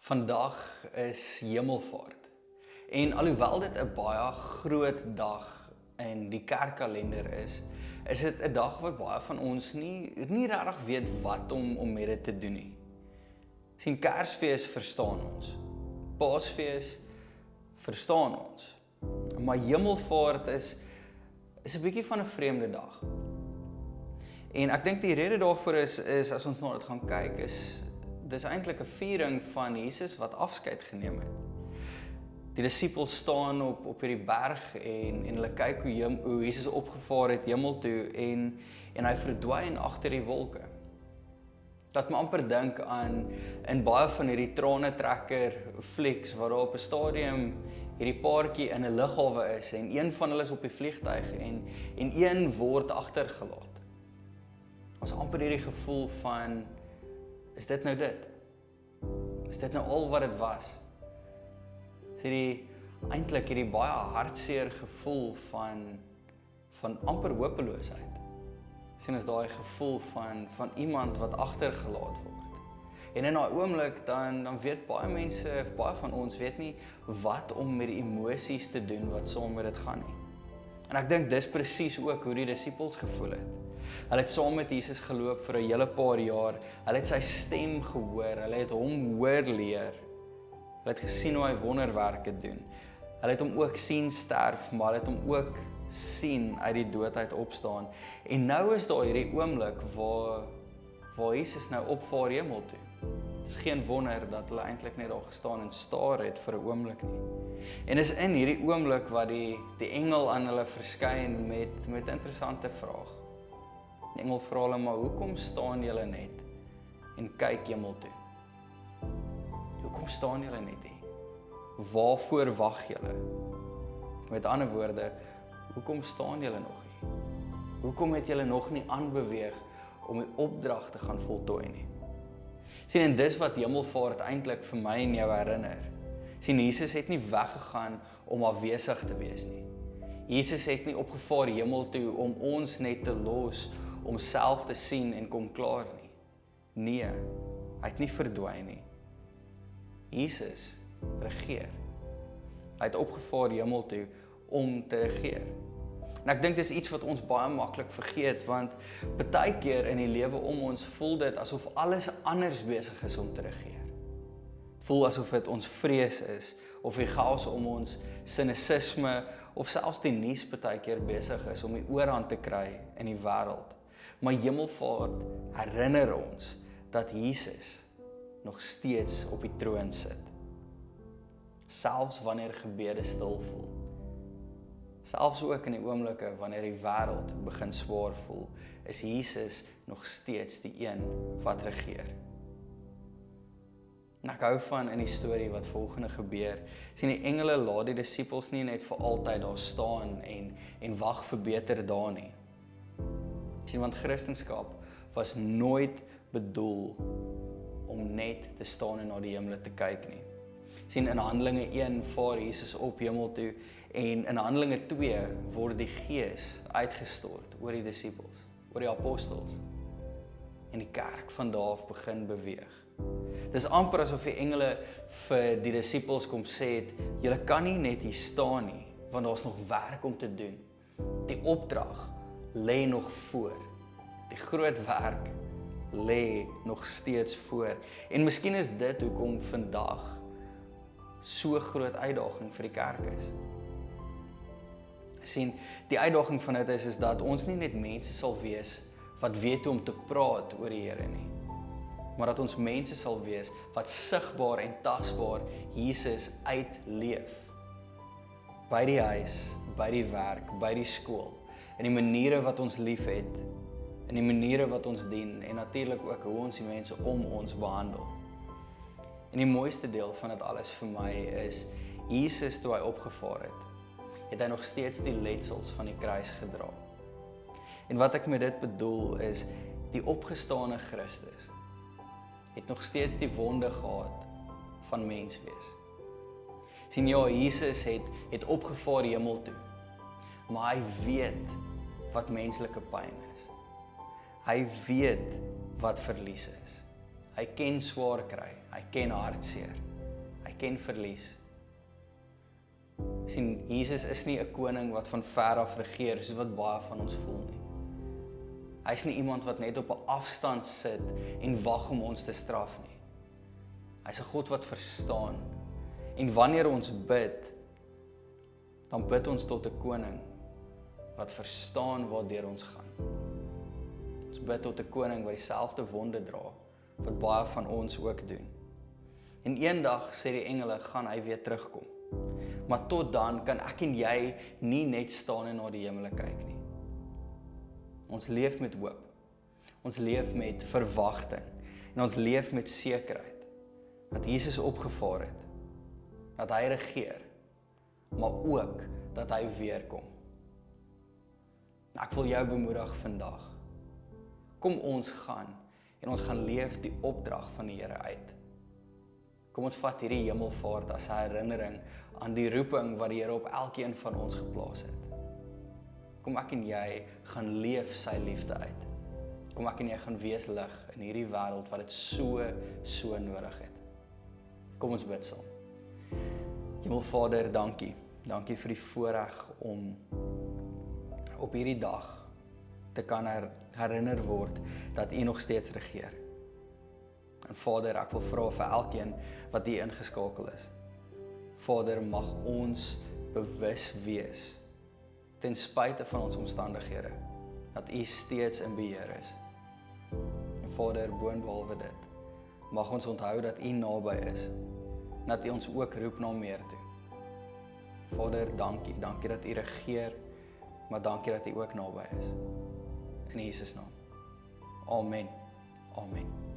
Vandag is Hemelvaart. En alhoewel dit 'n baie groot dag in die kerkkalender is dit 'n dag wat baie van ons nie regtig weet wat om met dit te doen nie. Sien, Kersfees verstaan ons. Paasfees verstaan ons. Maar Hemelvaart is 'n bietjie van 'n vreemde dag. En ek dink die rede daarvoor is as ons na dit gaan kyk, dis eintlik 'n viering van Jesus wat afskeid geneem het. Die disippels staan op hierdie berg en hulle kyk hoe Jesus opgevaar het hemel toe en hy verdwyn agter die wolke. Dat my amper dink aan in baie van hierdie tranetrekker flieks waar daar op 'n stadium hierdie paartjie in 'n lughawe is en een van hulle is op die vliegtuig en een word agtergelaat. Ons amper hierdie gevoel van, is dit nou dit? Is dit nou al wat dit was? Eintlik hierdie baie hartseer gevoel van amper hopeloosheid. Sien, is daai gevoel van iemand wat agtergelaat word. En in daai oomblik dan weet baie mense, baie van ons weet nie wat om met die emosies te doen wat saam met dit gaan nie. En ek dink dis presies ook hoe die disippels gevoel het. Hulle het saam met Jesus geloop vir 'n hele paar jaar. Hulle het sy stem gehoor, hulle het hom hoor leer. Hulle het gesien hoe hy wonderwerke doen. Hulle het hom ook sien sterf, maar hulle het hom ook sien uit die dood uit opstaan. En nou is daar hierdie oomblik waar Jesus nou opvaar hemel toe. Dit is geen wonder dat hulle eintlik net daar gestaan en staar het vir 'n oomblik nie. En is in hierdie oomblik wat die engel aan hulle verskyn met 'n interessante vraag. Die engel vra hulle, maar hoekom staan julle net en kyk hemel toe? Hoekom staan julle net hier? Waarvoor wag julle? Met ander woorde, hoekom staan julle nog hier? Hoekom het julle nog nie aanbeweeg om die opdrag te gaan voltooi nie? Sien, en dis wat Hemelvaart eintlik vir my en jou herinner. Sien, Jesus het nie weggegaan om afwesig te wees nie. Jesus het nie opgevaar hemel toe om ons net te los om self te sien en kom klaar nie. Nee, hy het nie verdwyn nie. Jesus regeer. Hy het opgevaar hemel toe om te regeer. En ek dink dis iets wat ons baie maklik vergeet, want baie keer in die lewe om ons voel dit asof alles anders besig is om te regeer. Voel asof dit ons vrees is, of die chaos om ons, sinisisme, of selfs die nuus baie keer besig is om die oorhand te kry in die wêreld. Maar Hemelvaart herinner ons dat Jesus nog steeds op die troon sit. Selfs wanneer gebede stil voel. Selfs ook in die oomblikke wanneer die wêreld begin swaar voel, is Jesus nog steeds die een wat regeer. En ek hou van in die storie wat volgende gebeur. Sien, die engele laat die disippels nie net vir altyd daar staan en wag vir beter dae nie. Sien, want Christendom was nooit bedoel om net te staan en na die hemel te kyk nie. Sien, in Handelinge 1 vaar Jesus op hemel toe en in Handelinge 2 word die Gees uitgestort oor die disippels, oor die apostels. En die kerk van daar af begin beweeg. Dis amper asof die engele vir die disippels kom sê het, julle kan nie net hier staan nie, want daar's nog werk om te doen. Die opdrag lê nog voor. Die groot werk lê nog steeds voor. En miskien is dit hoekom vandag so groot uitdaging vir die kerk is. Sien, die uitdaging van dit is dat ons nie net mense sal wees wat weet hoe om te praat oor die Here nie, maar dat ons mense sal wees wat sigbaar en tasbaar Jesus uitleef. By die huis, by die werk, by die skool, in die maniere wat ons liefhet, in die maniere wat ons dien en natuurlik ook hoe ons die mense om ons behandel. En die mooiste deel van dit alles vir my is, Jesus toe hy opgevaar het hy nog steeds die letsels van die kruis gedra. En wat ek met dit bedoel is, die opgestane Christus het nog steeds die wonde gehad van menswees. Sien, ja, Jesus het opgevaar hemel toe, maar hy weet wat menslike pyn is. Hy weet wat verlies is. Hy ken swaar kry, hy ken hartseer. ken verlies. Sien, Jesus is nie 'n koning wat van ver af regeer, soos wat baie van ons voel nie. Hy is nie iemand wat net op 'n afstand sit en wag om ons te straf nie. Hy's 'n God wat verstaan. En wanneer ons bid, dan bid ons tot 'n koning wat verstaan waardeur ons gaan. Ons bid tot 'n koning wat dieselfde wonde dra, wat baie van ons ook doen. En eendag, sê die engele, gaan hy weer terugkom. Maar tot dan kan ek en jy nie net staan en na die hemel kyk nie. Ons leef met hoop. Ons leef met verwagting. En ons leef met sekerheid dat Jesus opgevaar het, dat hy regeer, maar ook dat hy weer kom. Ek wil jou bemoedig vandag. Kom ons gaan en ons gaan leef die opdrag van die Here uit. Kom ons vat hierdie hemelvaart as 'n herinnering aan die roeping wat die Here op elkeen van ons geplaas het. Kom ek en jy gaan leef sy liefde uit. Kom ek en jy gaan wees lig in hierdie wêreld wat dit so nodig het. Kom ons bid saam. Hemelvader, dankie. Dankie vir die voorreg om op hierdie dag te kan herinner word dat U nog steeds regeer. En Vader, ek wil vra vir elkeen wat hier ingeskakel is. Vader, mag ons bewus wees, ten spyte van ons omstandighede, dat U steeds in beheer is. En Vader, boonbehalwe dit, mag ons onthou dat U naby is, en dat U ons ook roep na meer toe. Vader, dankie dat U regeer, maar dankie dat U ook naby is. In Jesus naam. Amen. Amen.